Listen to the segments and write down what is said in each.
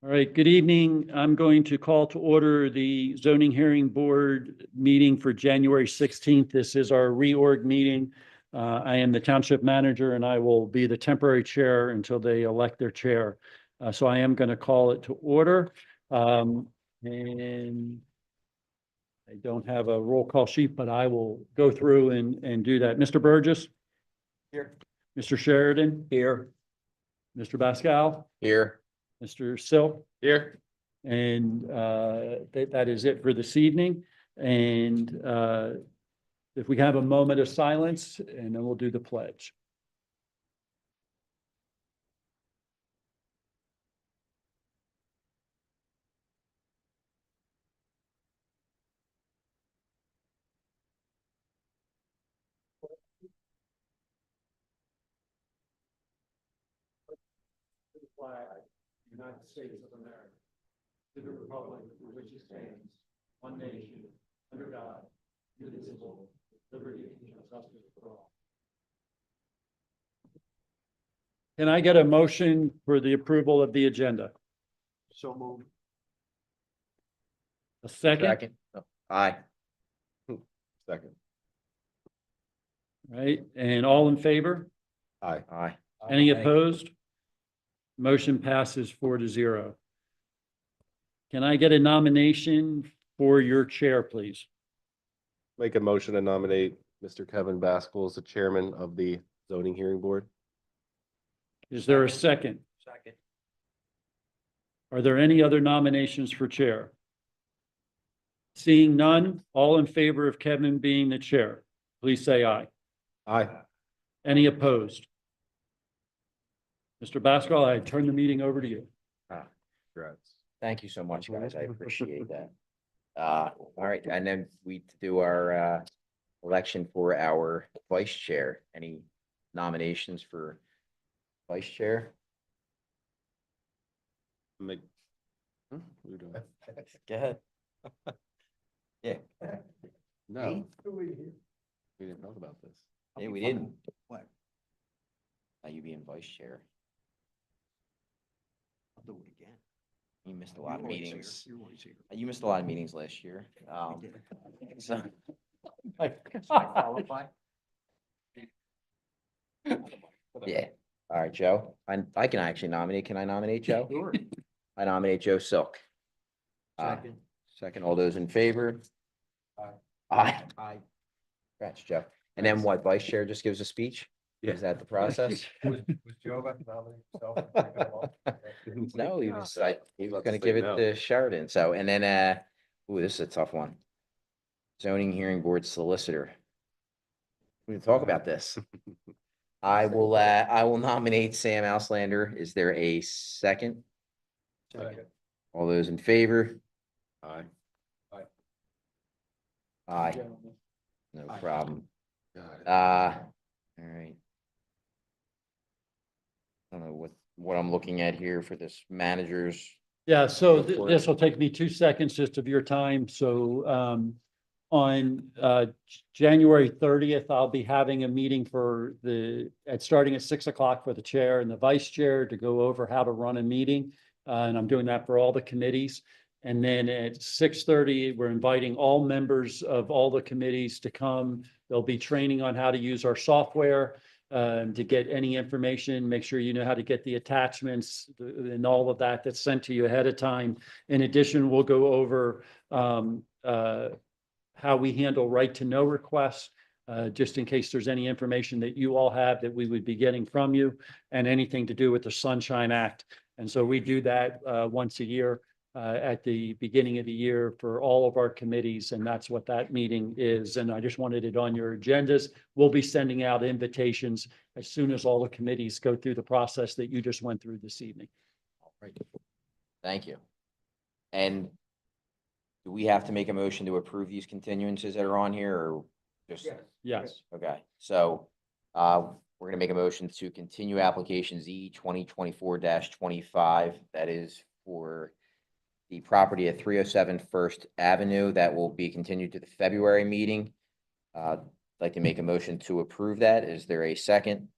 All right, good evening. I'm going to call to order the zoning hearing board meeting for January 16th. This is our reorg meeting. I am the township manager and I will be the temporary chair until they elect their chair. So I am going to call it to order. And I don't have a roll call sheet, but I will go through and do that. Mr. Burgess? Here. Mr. Sheridan? Here. Mr. Pascal? Here. Mr. Silk? Here. And that is it for this evening. And if we have a moment of silence, and then we'll do the pledge. United States of America, to the republic for which it stands, one nation, under God, indivisible, with liberty and justice for all. Can I get a motion for the approval of the agenda? So moved. A second? Second. Oh, aye. Second. Right, and all in favor? Aye. Aye. Any opposed? Motion passes 4-0. Can I get a nomination for your chair, please? Make a motion to nominate Mr. Kevin Baskell as the chairman of the zoning hearing board. Is there a second? Second. Are there any other nominations for chair? Seeing none, all in favor of Kevin being the chair, please say aye. Aye. Any opposed? Mr. Bascal, I turn the meeting over to you. Congrats. Thank you so much, guys. I appreciate that. All right, and then we do our election for our vice chair. Any nominations for vice chair? Make. What are we doing? Go ahead. Yeah. No. We didn't talk about this. Yeah, we didn't. What? You being vice chair. I'll do it again. You missed a lot of You're always meetings. here. You're always here. You missed a lot of meetings last year. So. Qualify? Yeah. All right, Joe. I can actually nominate. Can I nominate Joe? Sure. I nominate Joe Silk. Second. Second, all those in favor? Aye. Aye. Aye. Congrats, Joe. And then what, vice chair just gives a speech? Yeah. Is that the process? Was Joe about to nominate himself? No, he was gonna Say give it no. to Sheridan. So, and then, ooh, this is a tough one. Zoning hearing board solicitor. We can talk about this. I will nominate Sam Auslander. Is there a second? Second. All those in favor? Aye. Aye, no Aye. problem. Got it. All right. I don't know what I'm looking at here for this manager's. Yeah, so Go for it. this will take me 2 seconds just of your time. So on January 30th, I'll be having a meeting for starting at 6 o'clock for the chair and the vice chair to go over how to run a meeting. And I'm doing that for all the committees. And then at 6:30, we're inviting all members of all the committees to come. There'll be training on how to use our software to get any information, make sure you know how to get the attachments and all of that that's sent to you ahead of time. In addition, we'll go over how we handle right to know requests, just in case there's any information that you all have that we would be getting from you, and anything to do with the Sunshine Act. And so we do that once a year at the beginning of the year for all of our committees, and that's what that meeting is. And I just wanted it on your agendas. We'll be sending out invitations as soon as all the committees go through the process that you just went through this evening. All right. Thank you. And do we have to make a motion to approve these continuances that are on here, or just? Yes. Yes. Okay, so we're gonna make a motion to continue application Z 2024-25. That is for the property at 307 First Avenue. That will be continued to the February meeting. I'd like to make a motion to approve that. Is there a second?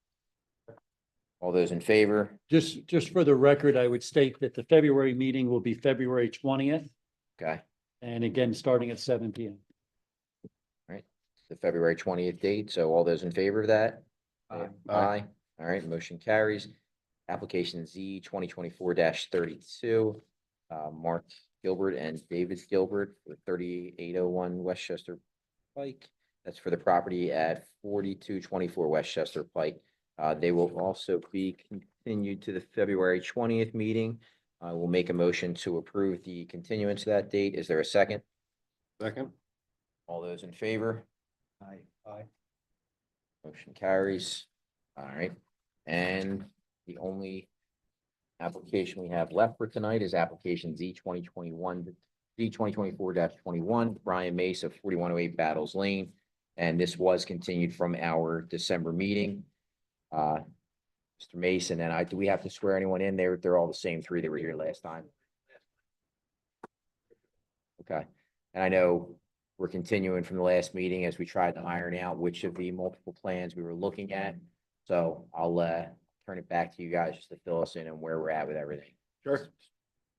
All those in favor? Just for the record, I would state that the February meeting will be February 20th, Okay, and again, starting at 7 PM. the February 20th date. So all those in favor of that? Aye. Aye. All right, motion carries. Application Z 2024-32. Mark Gilbert and David Gilbert for 3801 West Chester Pike. That's for the property at 4224 West Chester Pike. They will also be continued to the February 20th meeting. I will make a motion to approve the continuance to that date. Is there a second? Second. All those in favor? Aye. Motion carries. All right. And the only application we have left for tonight is application Z 2024-21, Brian Mace of 4108 Battles Lane. And this was continued from our December meeting. Mr. Mason and do we have to swear anyone in there? They're all the same three that were here last time. Okay. And I know we're continuing from the last meeting as we tried to iron out which of the multiple plans we were looking at. So I'll turn it back to you guys just to fill us in on where we're at with everything. Sure.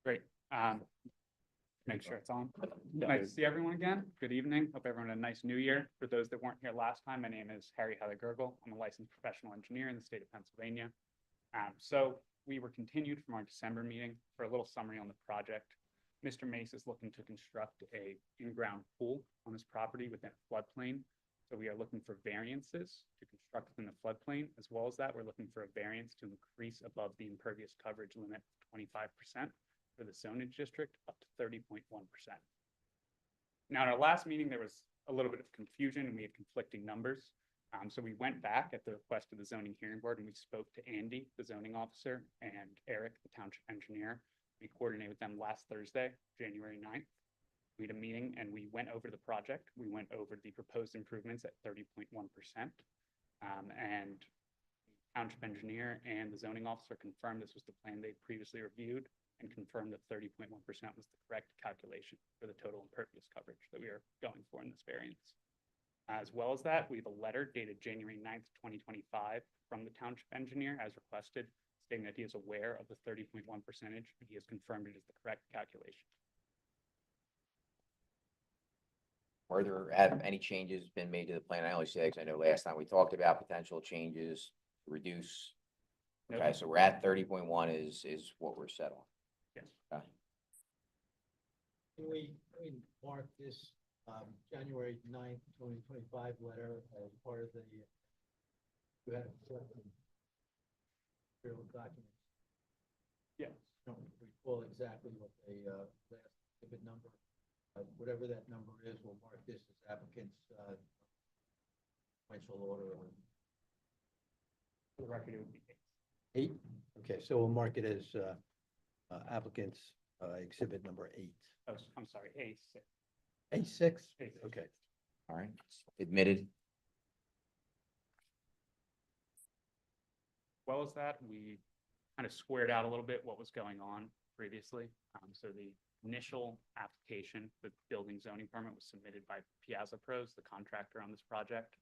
Great. Make sure it's on. Nice to see everyone again. Good evening. Hope everyone had a nice new year. For those that weren't here last time, my name is Harry Heather Gergel. I'm a licensed professional engineer in the state of Pennsylvania. So we were continued from our December meeting for a little summary on the project. Mr. Mace is looking to construct a in-ground pool on his property within a floodplain. So we are looking for variances to construct within the floodplain. As well as that, we're looking for a variance to increase above the impervious coverage limit of 25% for the zonage district up to 30.1%. Now, in our last meeting, there was a little bit of confusion and we had conflicting numbers. So we went back at the request of the zoning hearing board and we spoke to Andy, the zoning officer, and Eric, the township engineer. We coordinated with them last Thursday, January 9th. We had a meeting and we went over the project. We went over the proposed improvements at 30.1%. And the township engineer and the zoning officer confirmed this was the plan they previously reviewed and confirmed that 30.1% was the correct calculation for the total impervious coverage that we are going for in this variance. As well as that, we have a letter dated January 9th, 2025 from the township engineer as requested, stating that he is aware of the 30.1% and he has confirmed it is the correct calculation. Have any changes been made to the plan? I only say, because I know last time we talked about potential changes to reduce. Nope. Okay, so we're at 30.1 is what we're set on. Yes. Okay. Can we mark this January 9th, 2025 letter as part of the, you had material documents? Yes. Don't recall exactly what the last exhibit number, whatever that number is, we'll mark this as applicant's sequential order. For the record, it would be 8? Okay, so we'll mark it as applicant's exhibit number 8. oh, I'm sorry, A6. A6? A6. Okay. All right, admitted. As well as that, we kind of squared out a little bit what was going on previously. So the initial application, the building zoning permit was submitted by Piazza Pros, the contractor on this project.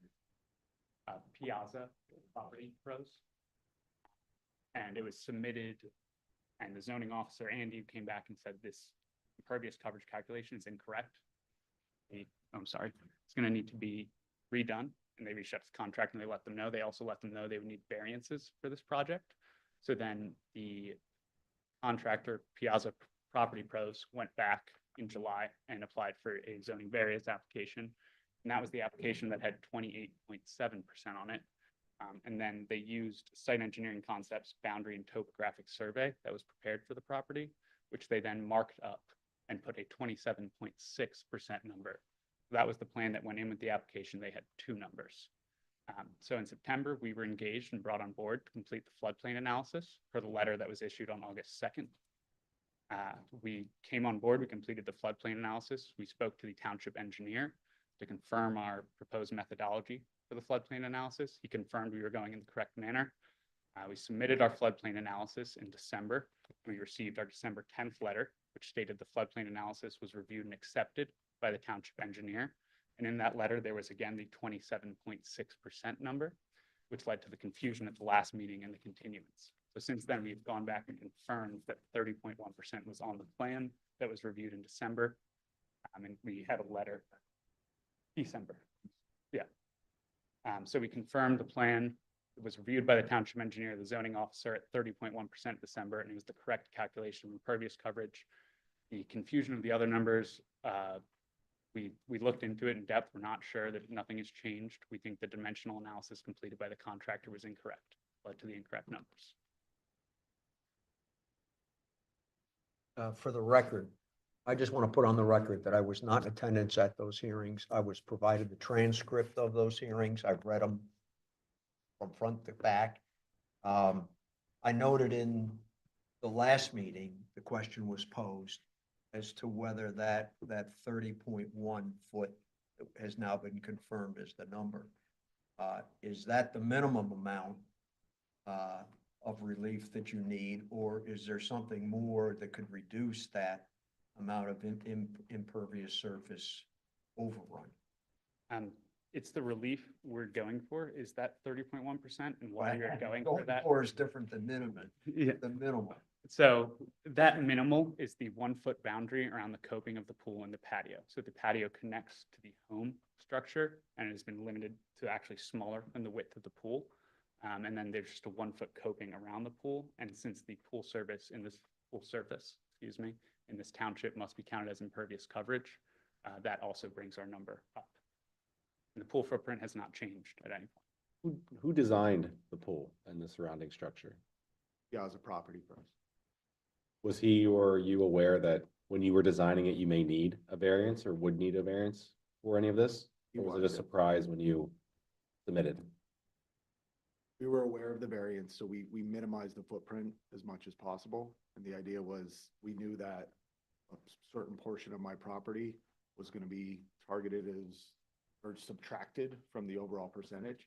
Piazza Property Pros. And it was submitted, and the zoning officer, Andy, came back and said this impervious coverage calculation is incorrect. I'm sorry, it's going to need to be redone. And they reached out to the contractor and they let them know. They also let them know they would need variances for this project. So then the contractor, Piazza Property Pros, went back in July and applied for a zoning variance application. And that was the application that had 28.7% on it. And then they used Site Engineering Concepts boundary and topographic survey that was prepared for the property, which they then marked up and put a 27.6% number. That was the plan that went in with the application. They had two numbers. So in September, we were engaged and brought on board to complete the floodplain analysis for the letter that was issued on August 2nd. We came on board, we completed the floodplain analysis. We spoke to the township engineer to confirm our proposed methodology for the floodplain analysis. He confirmed we were going in the correct manner. We submitted our floodplain analysis in December. We received our December 10th letter, which stated the floodplain analysis was reviewed and accepted by the township engineer. And in that letter, there was again the 27.6% number. which led to the confusion at the last meeting and the continuance. So since then, we've gone back and confirmed that 30.1% was on the plan that was reviewed in December. And we had a letter, December. Yeah. So we confirmed the plan. It was reviewed by the township engineer, the zoning officer at 30.1% December, and it was the correct calculation of impervious coverage. The confusion of the other numbers, we looked into it in depth. We're not sure that nothing has changed. We think the dimensional analysis completed by the contractor was incorrect, led to the incorrect numbers. For the record, I just want to put on the record that I was not in attendance at those hearings. I was provided the transcript of those hearings. I've read them from front to back. I noted in the last meeting, the question was posed as to whether that 30.1 foot has now been confirmed as the number. Is that the minimum amount of relief that you need, or is there something more that could reduce that amount of impervious surface overrun? It's the relief we're going for, is that 30.1%, and why you're going for that. Or is different than minimum, Yeah. the minimum. So that minimal is the 1 foot boundary around the coping of the pool and the patio. So the patio connects to the home structure and it has been limited to actually smaller than the width of the pool. And then there's just a 1 foot coping around the pool. And since the pool surface, in this township must be counted as impervious coverage, that also brings our number up. And the pool footprint has not changed at any point. Who designed the pool and the surrounding structure? Yeah, as a property first. Was he or you aware that when you were designing it, you may need a variance or would need a variance for any of this? Or was it a surprise when you submitted? We were aware of the variance, so we minimized the footprint as much as possible. And the idea was, we knew that a certain portion of my property was going to be targeted as, or subtracted from the overall percentage.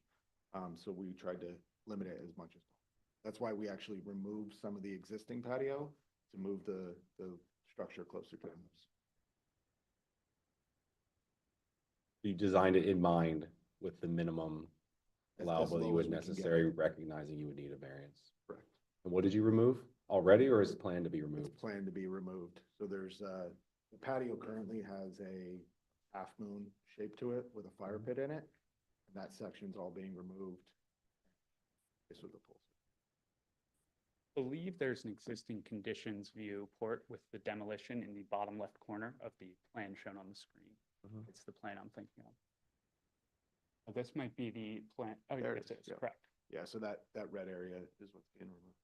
So we tried to limit it as much as possible. That's why we actually removed some of the existing patio to move the structure closer to the house. You designed it in mind with the minimum As allowable low you would as we can get. necessary, recognizing you would need a variance. Correct. And what did you remove already, or is it planned to be It's removed? planned to be removed. So there's, the patio currently has a half moon shape to it with a fire pit in it. And that section's all being removed. This with the pool. Believe there's an existing conditions view port with the demolition in the bottom left corner of the plan shown on the screen. Mhm. It's the plan I'm thinking of. This might be the plan. Oh, There yes, it is, it's yeah. correct. Yeah, so that red area is what's being removed.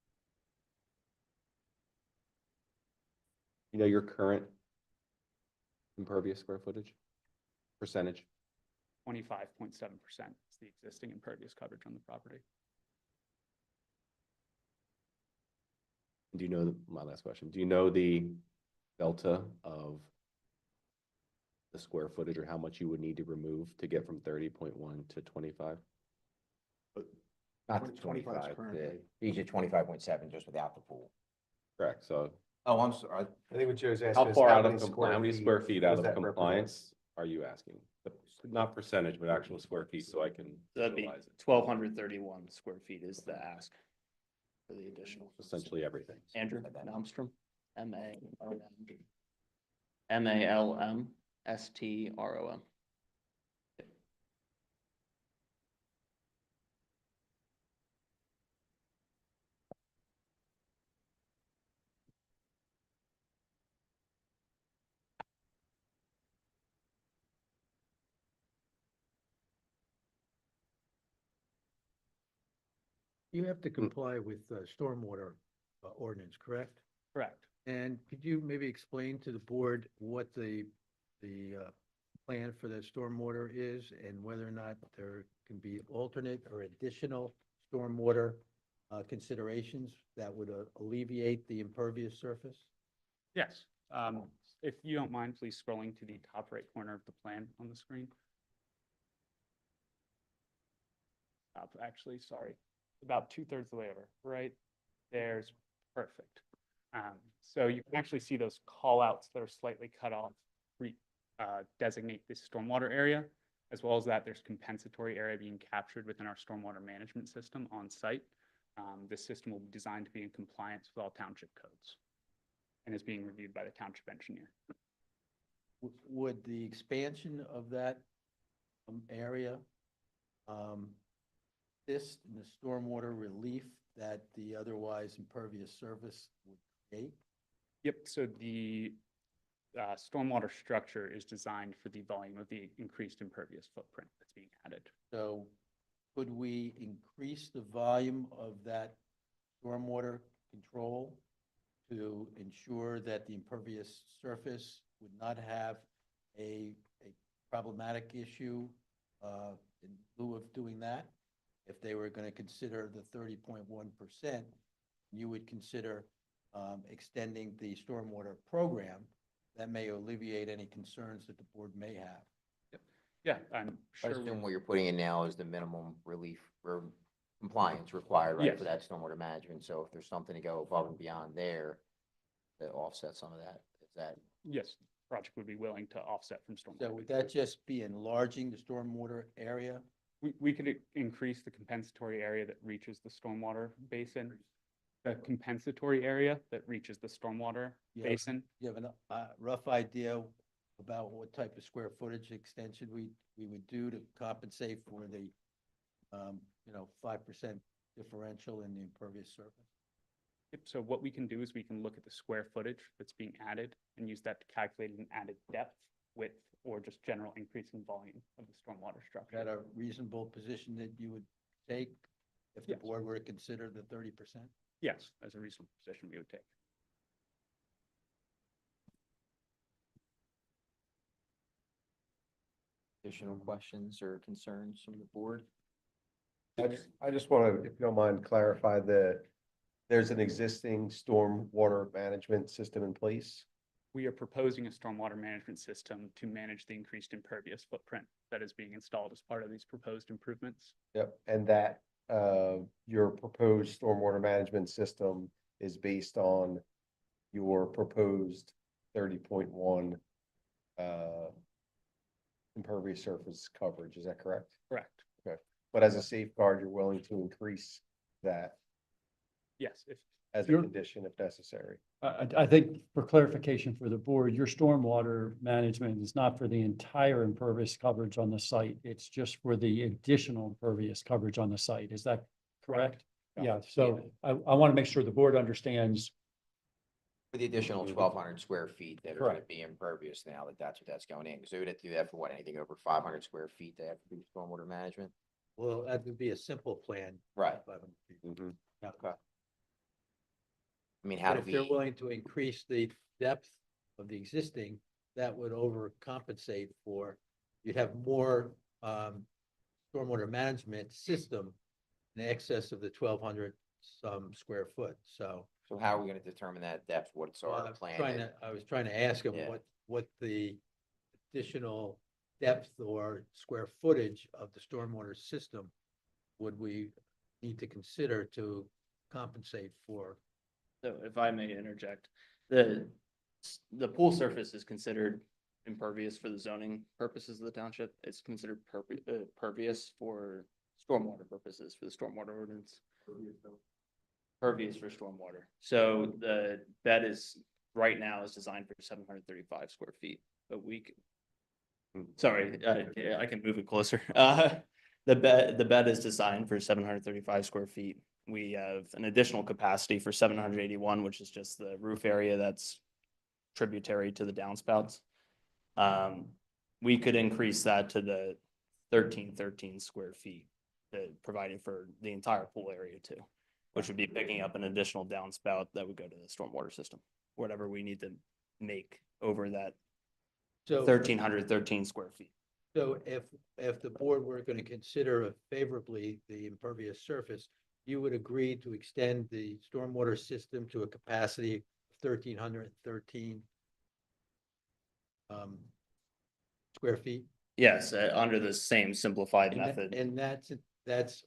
You know your current impervious square footage? Percentage? 25.7% is the existing impervious coverage on the property. Do you know, my last question, do you know the delta of the square footage or how much you would need to remove to get from 30.1 to 25? But Not the 25 is 25, currently. he's at 25.7 just without the pool. Correct, so Oh, I'm sorry. I think what Joe's asking how is far out of many compliance, how many square feet out does of that represent? compliance are you asking? Not percentage, but actual square feet, so I can That'd be visualize it. 1,231 square feet is the ask for the additional. Essentially everything. Andrew Malmstrom, Malmstrom. You have to comply with stormwater ordinance, correct? Correct. And could you maybe explain to the board what the plan for the stormwater is and whether or not there can be alternate or additional stormwater considerations that would alleviate the impervious surface? Yes. If you don't mind, please scrolling to the top right corner of the plan on the screen. Actually, sorry, about 2/3 of the way over, right? There's perfect. So you can actually see those call outs that are slightly cut off, designate this stormwater area. As well as that, there's compensatory area being captured within our stormwater management system on site. This system will be designed to be in compliance with all township codes and is being reviewed by the township engineer. Would the expansion of that area assist in the stormwater relief that the otherwise impervious surface would create? Yep, so the stormwater structure is designed for the volume of the increased impervious footprint that's being added. So could we increase the volume of that stormwater control to ensure that the impervious surface would not have a problematic issue in lieu of doing that? If they were going to consider the 30.1%, you would consider extending the stormwater program. That may alleviate any concerns that the board may have. Yeah, I'm I sure. assume what you're putting in now is the minimum relief or compliance required, right, for Yes. that stormwater management. So if there's something to go above and beyond there to offset some of that, is that, Yes, the project would be willing to offset from stormwater. So would that just be enlarging the stormwater area? We could increase the compensatory area that reaches the stormwater basin. The compensatory area that reaches the stormwater Yeah. basin. You have a rough idea about what type of square footage extension we would do to compensate for the, 5% differential in the impervious surface? Yep, so what we can do is we can look at the square footage that's being added and use that to calculate an added depth, width, or just general increase in volume of the stormwater Is structure. that a reasonable position that you would take if the Yes. board were to consider the 30%? Yes, as a reasonable position we would take. additional questions or concerns from the board? I just want to, if you don't mind, clarify there's an existing stormwater management system in place. We are proposing a stormwater management system to manage the increased impervious footprint that is being installed as part of these proposed improvements. Yep, and that your proposed stormwater management system is based on your proposed 30.1 impervious surface coverage, is that correct? Correct. But as a safeguard, you're willing to increase that Yes, if as a You're- condition if necessary. I think for clarification for the board, your stormwater management is not for the entire impervious coverage on the site. It's just for the additional impervious coverage on the site. Is that correct? Yeah, so I want to make sure the board understands. For the additional 1,200 square feet that are going to Correct. be impervious now, that's what that's going in. So we'd have to do that for what, anything over 500 square feet to have to do stormwater management? Well, that would be a simple plan. Right. 500 feet. Mhm. Okay. I mean, how But do if they're we, willing to increase the depth of the existing, that would overcompensate for, you'd have more stormwater management system in excess of the 1,200 some square foot, so. so how are we going to determine that depth? What's our plan? I was trying to ask him Yeah. what the additional depth or square footage of the stormwater system would we need to consider to compensate for? So if I may interject, the pool surface is considered impervious for the zoning purposes of the township. It's considered pervious for stormwater purposes, for the stormwater ordinance. Pervious for stormwater. So the bed is, right now is designed for 735 square feet, but sorry, I can move it closer. The bed is designed for 735 square feet. We have an additional capacity for 781, which is just the roof area that's tributary to the downspouts. We could increase that to the 1313 square feet, providing for the entire pool area too, which would be picking up an additional downspout that would go to the stormwater system, whatever we need to make over that So 1,313 square feet. So if the board were going to consider favorably the impervious surface, you would agree to extend the stormwater system to a capacity of 1,313 square feet? Yes, under the same simplified And method. And that's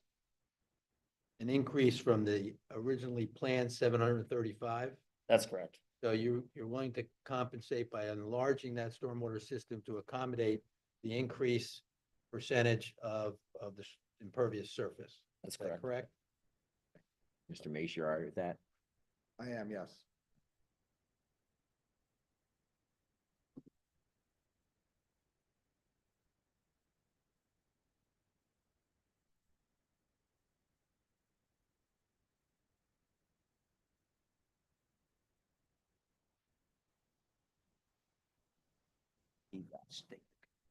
an increase from the originally planned 735? That's correct. So you're willing to compensate by enlarging that stormwater system to accommodate the increase percentage of the impervious surface. That's Is that correct? Mr. Mace, you're all right with that? I am, yes.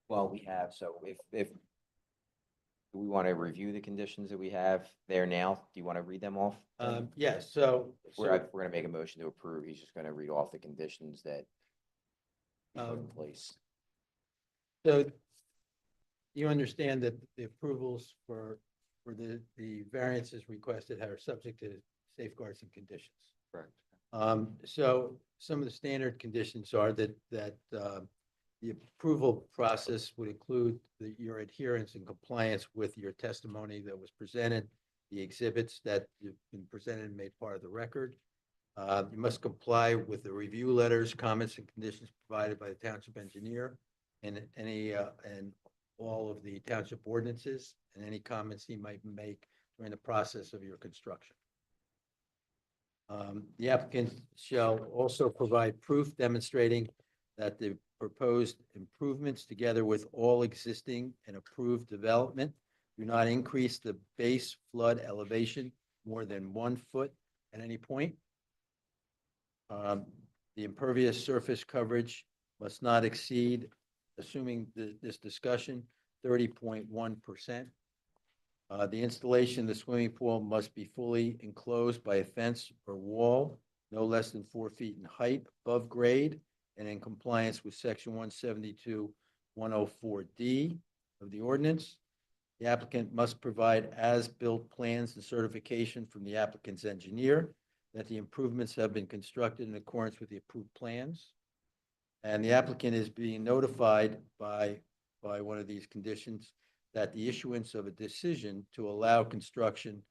Well, we have, so if do we want to review the conditions that we have there now? Do you want to read them off? Yes, so. We're gonna make a motion to approve. He's just gonna read off the conditions that we put in place. So you understand that the approvals for the variances requested are subject to safeguards and conditions. Correct. So some of the standard conditions are that the approval process would include your adherence and compliance with your testimony that was presented, the exhibits that you've been presented and made part of the record. You must comply with the review letters, comments, and conditions provided by the township engineer and and all of the township ordinances and any comments he might make during the process of your construction. The applicant shall also provide proof demonstrating that the proposed improvements, together with all existing and approved development, do not increase the base flood elevation more than 1 foot at any point. The impervious surface coverage must not exceed, assuming this discussion, 30.1%. The installation of the swimming pool must be fully enclosed by a fence or wall, no less than 4 feet in height, above grade, and in compliance with section 172-104D of the ordinance. The applicant must provide as-built plans and certification from the applicant's engineer that the improvements have been constructed in accordance with the approved plans. And the applicant is being notified by one of these conditions that the issuance of a decision to allow construction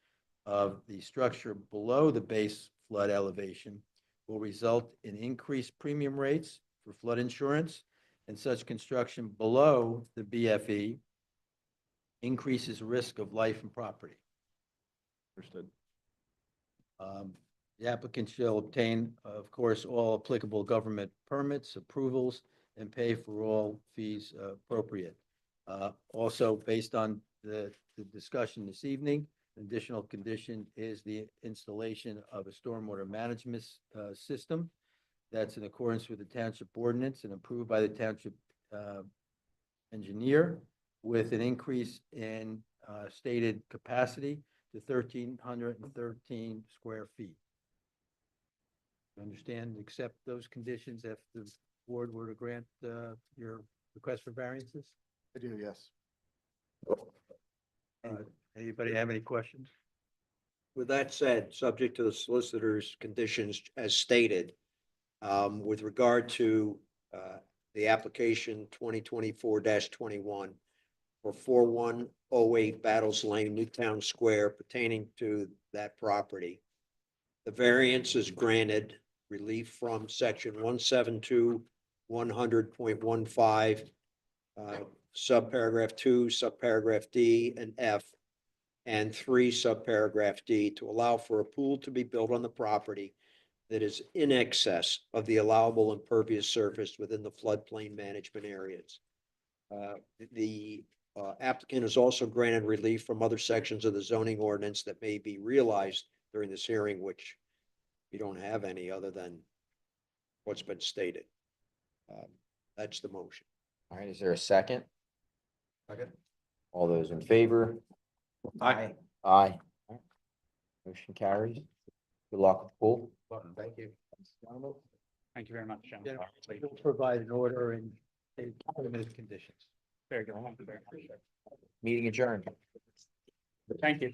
of the structure below the base flood elevation will result in increased premium rates for flood insurance, and such construction below the BFE increases risk of life and property. Understood. The applicant shall obtain, of course, all applicable government permits, approvals, and pay for all fees appropriate. Also, based on the discussion this evening, an additional condition is the installation of a stormwater management system that's in accordance with the township ordinance and approved by the township engineer, with an increase in stated capacity to 1,313 square feet. You understand, accept those conditions if the board were to grant your request for variances? I do, yes. Anybody have any questions? With that said, subject to the solicitor's conditions as stated, with regard to the application 2024-21 for 4108 Battles Lane, Newtown Square, pertaining to that property, the variance is granted relief from section 172-100.15, subparagraph 2, subparagraph D and F, and 3, subparagraph D, to allow for a pool to be built on the property that is in excess of the allowable impervious surface within the floodplain management areas. The applicant is also granted relief from other sections of the zoning ordinance that may be realized during this hearing, which we don't have any other than what's been stated. That's the motion. All right, is there a second? Second. All those in favor? Aye. Aye. Motion carries. Good luck with the pool. Thank you. Thank you very much, gentlemen. We'll provide an order and a limited conditions. Very good. Thank you very much. Meeting adjourned. Thank you.